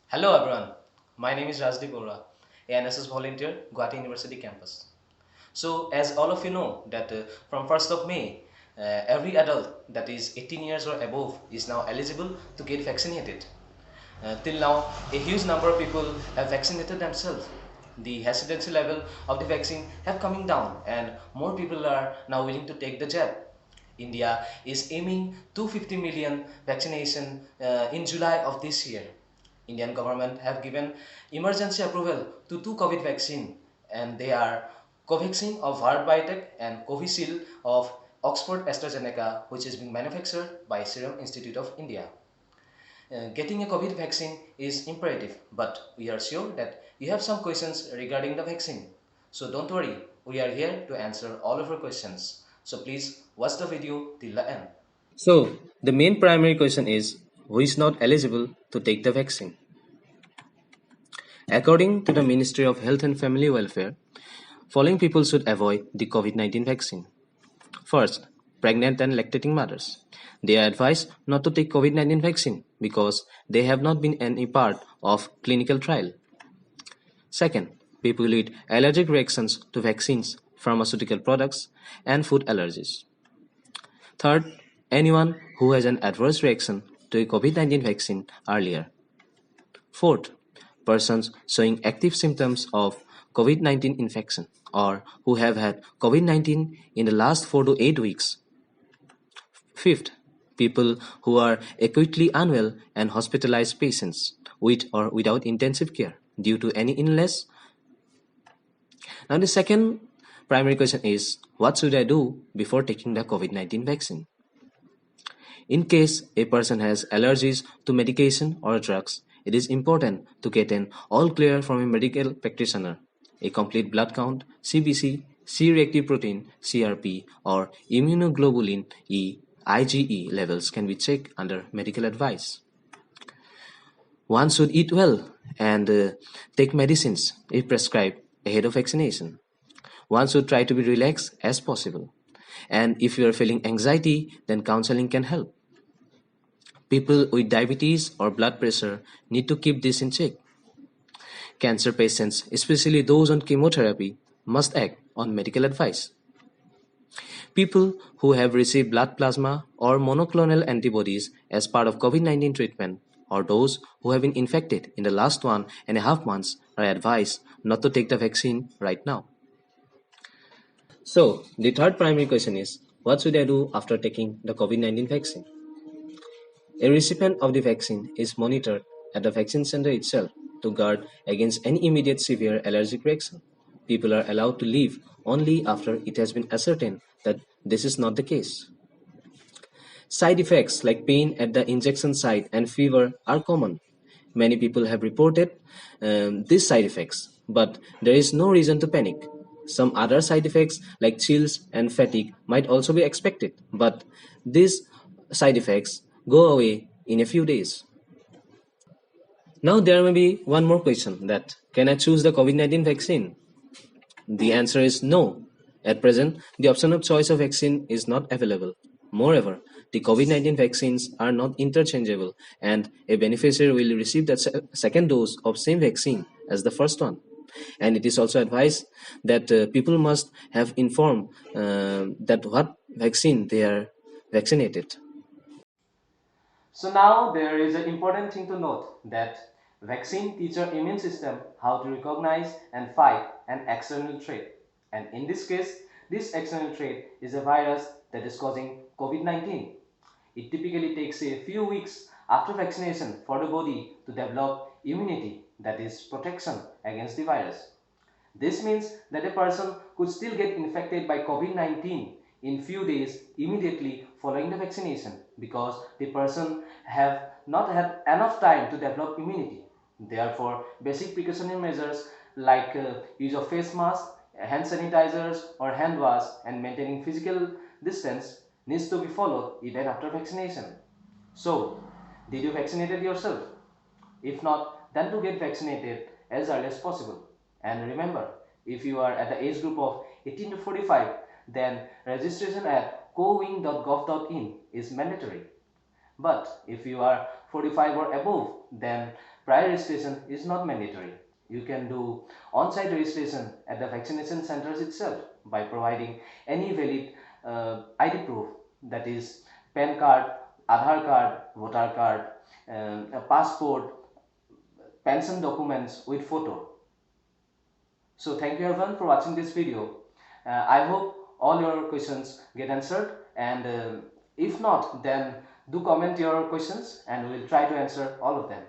Hello everyone, my name is Rajdeep Bora, a NSS volunteer, Guwahati University campus. So as all of you know that from 1st of May, every adult that is 18 years or above is now eligible to get vaccinated. Till now, a huge number of people have vaccinated themselves. The hesitancy level of the vaccine have coming down and more people are now willing to take the jab. India is aiming 250 million vaccination in July of this year. Indian government have given emergency approval to two COVID vaccine and they are Covaxin of Bharat Biotech and Covishield of Oxford AstraZeneca, which is being manufactured by Serum Institute of India. Getting a COVID vaccine is imperative, but we are sure that you have some questions regarding the vaccine. So don't worry, we are here to answer all of your questions. So please watch the video till the end. So, the main primary question is who is not eligible to take the vaccine? According to the Ministry of Health and Family Welfare, following people should avoid the COVID-19 vaccine. First, pregnant and lactating mothers. They are advised not to take COVID-19 vaccine because they have not been any part of clinical trial. Second, people with allergic reactions to vaccines, pharmaceutical products, and food allergies. Third, anyone who has an adverse reaction to a COVID-19 vaccine earlier. Fourth, persons showing active symptoms of COVID-19 infection or who have had COVID-19 in the last 4 to 8 weeks. Fifth, people who are acutely unwell and hospitalized patients with or without intensive care due to any illness. Now, the second primary question is what should I do before taking the COVID 19 vaccine? In case a person has allergies to medication or drugs, it is important to get an all clear from a medical practitioner. A complete blood count, CBC, C-reactive protein, CRP, or immunoglobulin E IgE levels can be checked under medical advice. One should eat well and take medicines if prescribed ahead of vaccination. One should try to be relaxed as possible. And if you are feeling anxiety, then counseling can help. People with diabetes or blood pressure need to keep this in check. Cancer patients, especially those on chemotherapy, must act on medical advice. People who have received blood plasma or monoclonal antibodies as part of COVID 19 treatment, or those who have been infected in the last 1.5 months, are advised not to take the vaccine right now. So, the third primary question is what should I do after taking the COVID 19 vaccine? A recipient of the vaccine is monitored at the vaccine center itself to guard against any immediate severe allergic reaction. People are allowed to leave only after it has been ascertained that this is not the case. Side effects like pain at the injection site and fever are common. Many people have reported these side effects, but there is no reason to panic. Some other side effects like chills and fatigue might also be expected, but these side effects go away in a few days. Now there may be one more question that can I choose the COVID-19 vaccine? The answer is no. At present, the option of choice of vaccine is not available. Moreover, the COVID-19 vaccines are not interchangeable and a beneficiary will receive the second dose of same vaccine as the first one. And it is also advised that people must have informed that what vaccine they are vaccinated. So now there is an important thing to note that vaccine teach our immune system how to recognize and fight an external threat. And in this case, this external threat is a virus that is causing COVID-19. It typically takes a few weeks after vaccination for the body to develop immunity, that is protection against the virus. This means that a person could still get infected by COVID-19 in few days immediately following the vaccination because the person have not had enough time to develop immunity. Therefore, basic precautionary measures like use of face mask, hand sanitizers or hand wash and maintaining physical distance needs to be followed even after vaccination. So, did you vaccinated yourself? If not, then to get vaccinated as early as possible. And remember, if you are at the age group of 18 to 45, then registration at cowin.gov.in is mandatory. But if you are 45 or above, then prior registration is not mandatory. You can do on-site registration at the vaccination centers itself by providing any valid ID proof, that is PAN card, Aadhaar card, voter card, a passport, pension documents with photo. So thank you everyone for watching this video. I hope all your questions get answered, and if not, then do comment your questions and we'll try to answer all of them.